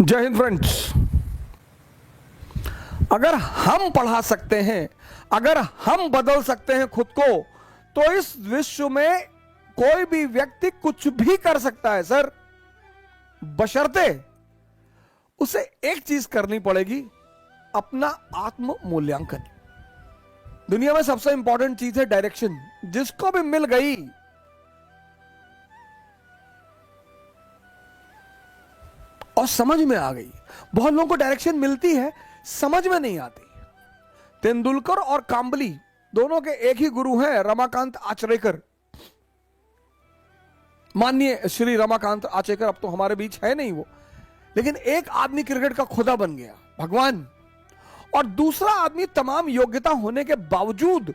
जय हिंद फ्रेंड्स। अगर हम पढ़ा सकते हैं, अगर हम बदल सकते हैं खुद को, तो इस विश्व में कोई भी व्यक्ति कुछ भी कर सकता है सर, बशर्ते उसे एक चीज करनी पड़ेगी, अपना आत्म मूल्यांकन। दुनिया में सबसे इंपॉर्टेंट चीज है डायरेक्शन। जिसको भी मिल गई और समझ में आ गई। बहुत लोगों को डायरेक्शन मिलती है, समझ में नहीं आती। तेंदुलकर और कांबली दोनों के एक ही गुरु हैं, रमाकांत आचरेकर। माननीय श्री रमाकांत आचरेकर अब तो हमारे बीच है नहीं वो, लेकिन एक आदमी क्रिकेट का खुदा बन गया, भगवान, और दूसरा आदमी तमाम योग्यता होने के बावजूद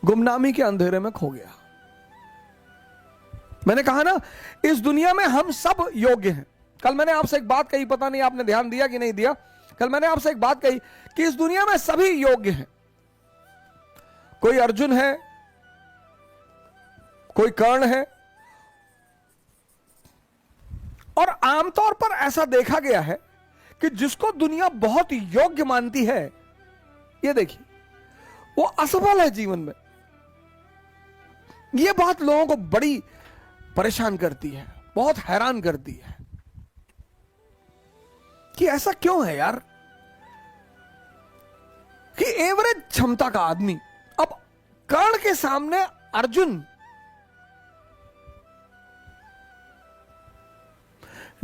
गुमनामी के अंधेरे में खो गया। मैंने कहा ना, इस दुनिया में हम सब योग्य हैं। कल मैंने आपसे एक बात कही, पता नहीं आपने ध्यान दिया कि नहीं दिया। कल मैंने आपसे एक बात कही कि इस दुनिया में सभी योग्य हैं। कोई अर्जुन है, कोई कर्ण है, और आमतौर पर ऐसा देखा गया है कि जिसको दुनिया बहुत योग्य मानती है, ये देखिए, वो असफल है जीवन में। ये बात लोगों को बड़ी परेशान करती है, बहुत हैरान करती है कि ऐसा क्यों है यार, कि एवरेज क्षमता का आदमी, अब कर्ण के सामने अर्जुन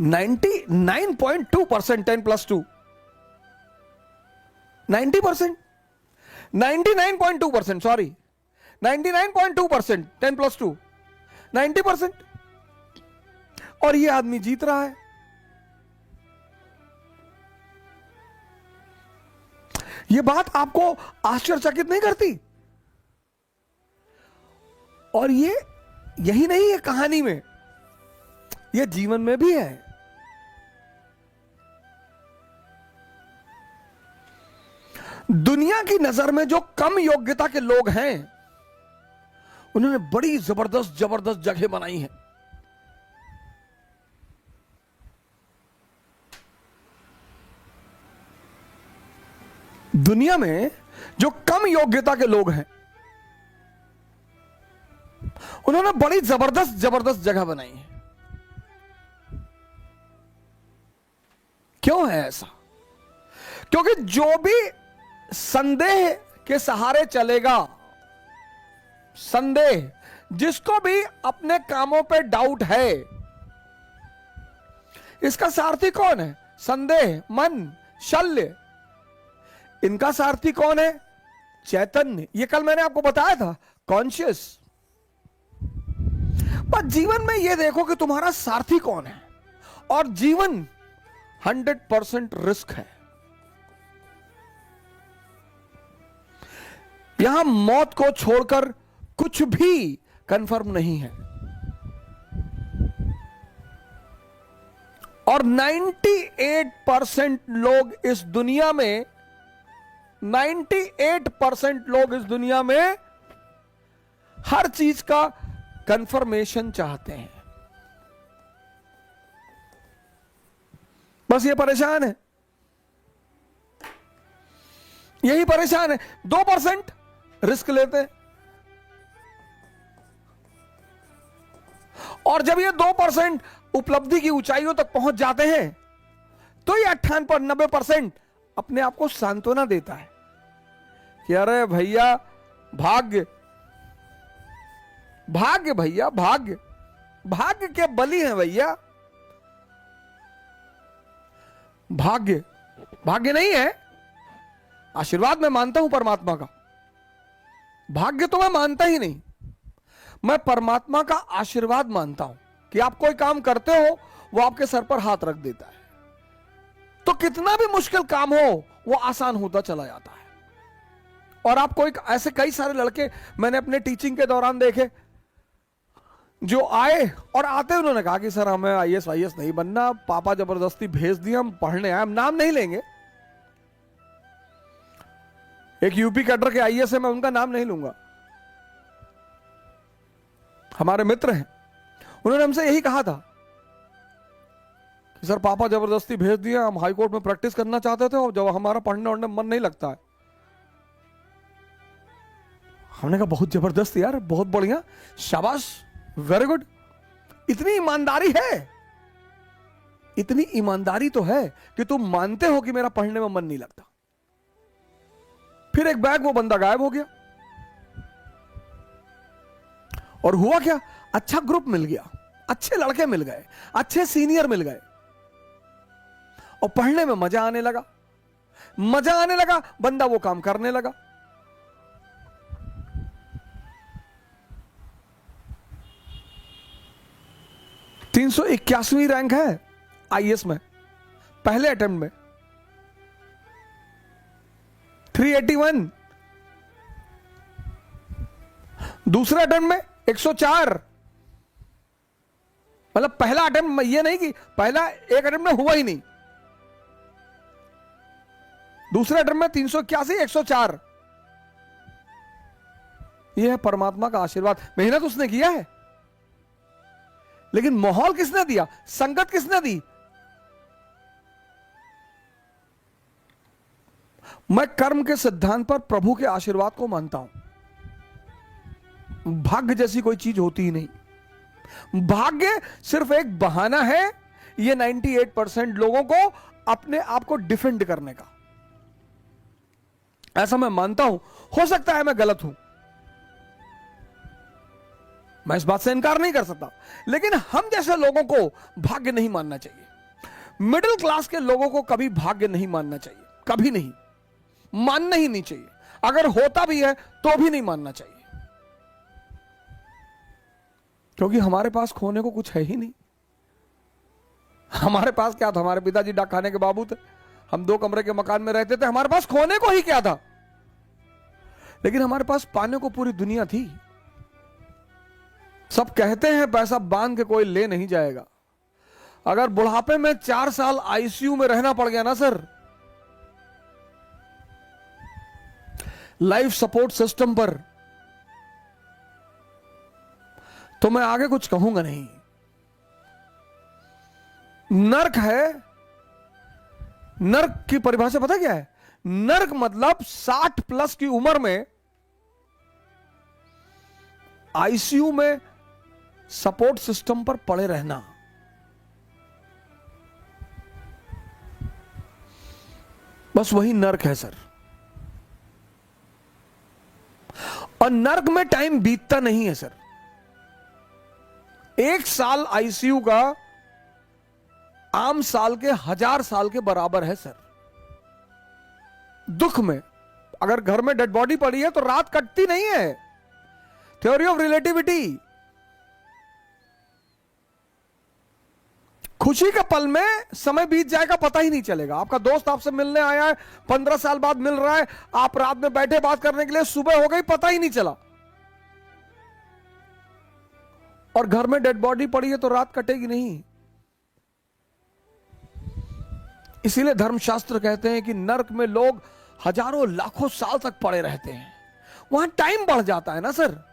99.2%, 10+2 90%, 99.2%, सॉरी 99.2%, 10+2 90%, और ये आदमी जीत रहा है। ये बात आपको आश्चर्यचकित नहीं करती? और ये यही नहीं है कहानी में, ये जीवन में भी है। दुनिया की नजर में जो कम योग्यता के लोग हैं, उन्होंने बड़ी जबरदस्त जबरदस्त जगह बनाई है। दुनिया में जो कम योग्यता के लोग हैं, उन्होंने बड़ी जबरदस्त जबरदस्त जगह बनाई है। क्यों है ऐसा? क्योंकि जो भी संदेह के सहारे चलेगा, संदेह, जिसको भी अपने कामों पे डाउट है, इसका सारथी कौन है? संदेह, मन, शल्य। इनका सारथी कौन है? चैतन्य। ये कल मैंने आपको बताया था, कॉन्शियस। पर जीवन में ये देखो कि तुम्हारा सारथी कौन है। और जीवन 100% रिस्क है। यहां मौत को छोड़कर कुछ भी कंफर्म नहीं है। और 98% लोग इस दुनिया में, 98% लोग इस दुनिया में हर चीज का कंफर्मेशन चाहते हैं। बस ये परेशान है, यही परेशान है। 2% रिस्क लेते हैं, और जब ये 2% उपलब्धि की ऊंचाइयों तक पहुंच जाते हैं, तो ये 98-90% अपने आप को सांत्वना देता है कि अरे भैया, भाग्य, भाग्य भैया, भाग्य, भाग्य के बली हैं भैया। भाग्य, भाग्य नहीं है, आशीर्वाद मैं मानता हूं परमात्मा का। भाग्य तो मैं मानता ही नहीं, मैं परमात्मा का आशीर्वाद मानता हूं कि आप कोई काम करते हो, वो आपके सर पर हाथ रख देता है, तो कितना भी मुश्किल काम हो वो आसान होता चला जाता है। और आप कोई, ऐसे कई सारे लड़के मैंने अपने टीचिंग के दौरान देखे, जो आए और आते उन्होंने कहा कि सर हमें आईएएस वाईएएस नहीं बनना, पापा जबरदस्ती भेज दिया, हम पढ़ने आए। हम नाम नहीं लेंगे, एक यूपी कैडर के आईएएस है, मैं उनका नाम नहीं लूंगा, हमारे मित्र हैं। उन्होंने हमसे यही कहा था सर पापा जबरदस्ती भेज दिया, हम हाई कोर्ट में प्रैक्टिस करना चाहते थे और जब हमारा पढ़ने वढ़ने मन नहीं लगता है। हमने कहा बहुत जबरदस्त यार, बहुत बढ़िया, शाबाश, वेरी गुड। इतनी ईमानदारी है, इतनी ईमानदारी तो है कि तुम मानते हो कि मेरा पढ़ने में मन नहीं लगता। फिर एक बैग वो बंदा गायब हो गया। और हुआ क्या, अच्छा ग्रुप मिल गया, अच्छे लड़के मिल गए, अच्छे सीनियर मिल गए और पढ़ने में मजा आने लगा। मजा आने लगा, बंदा वो काम करने लगा। तीन 381वीं रैंक है आईएएस में, पहले अटेम्प्ट में 381, दूसरे अटेम्प्ट में 104। मतलब पहला अटेम्प्ट, ये नहीं कि पहला एक अटेम्प्ट में हुआ ही नहीं, दूसरे अटेम्प्ट में 381, 104। यह है परमात्मा का आशीर्वाद। मेहनत उसने किया है, लेकिन माहौल किसने दिया, संगत किसने दी? मैं कर्म के सिद्धांत पर प्रभु के आशीर्वाद को मानता हूं। भाग्य जैसी कोई चीज होती ही नहीं। भाग्य सिर्फ एक बहाना है ये 98% लोगों को अपने आप को डिफेंड करने का। ऐसा मैं मानता हूं, हो सकता है मैं गलत हूं, मैं इस बात से इनकार नहीं कर सकता, लेकिन हम जैसे लोगों को भाग्य नहीं मानना चाहिए। मिडिल क्लास के लोगों को कभी भाग्य नहीं मानना चाहिए, कभी नहीं, मानना ही नहीं चाहिए। अगर होता भी है तो भी नहीं मानना चाहिए, क्योंकि हमारे पास खोने को कुछ है ही नहीं। हमारे पास क्या था, हमारे पिताजी डाक खाने के बाबू थे, हम 2 कमरे के मकान में रहते थे, हमारे पास खोने को ही क्या था, लेकिन हमारे पास पाने को पूरी दुनिया थी। सब कहते हैं पैसा बांध के कोई ले नहीं जाएगा। अगर बुढ़ापे में 4 साल आईसीयू में रहना पड़ गया ना सर, लाइफ सपोर्ट सिस्टम पर, तो मैं आगे कुछ कहूंगा नहीं। नर्क है, नर्क की परिभाषा पता क्या है? नर्क मतलब 60+ की उम्र में आईसीयू में सपोर्ट सिस्टम पर पड़े रहना। बस वही नर्क है सर। और नर्क में टाइम बीतता नहीं है सर। 1 साल आईसीयू का आम साल के 1000 साल के बराबर है सर। दुख में अगर घर में डेड बॉडी पड़ी है तो रात कटती नहीं है। Theory of relativity. खुशी के पल में समय बीत जाएगा, पता ही नहीं चलेगा। आपका दोस्त आपसे मिलने आया है, 15 साल बाद मिल रहा है, आप रात में बैठे बात करने के लिए, सुबह हो गई, पता ही नहीं चला। और घर में डेड बॉडी पड़ी है तो रात कटेगी नहीं। इसीलिए धर्मशास्त्र कहते हैं कि नर्क में लोग हजारों लाखों साल तक पड़े रहते हैं। वहां टाइम बढ़ जाता है ना सर।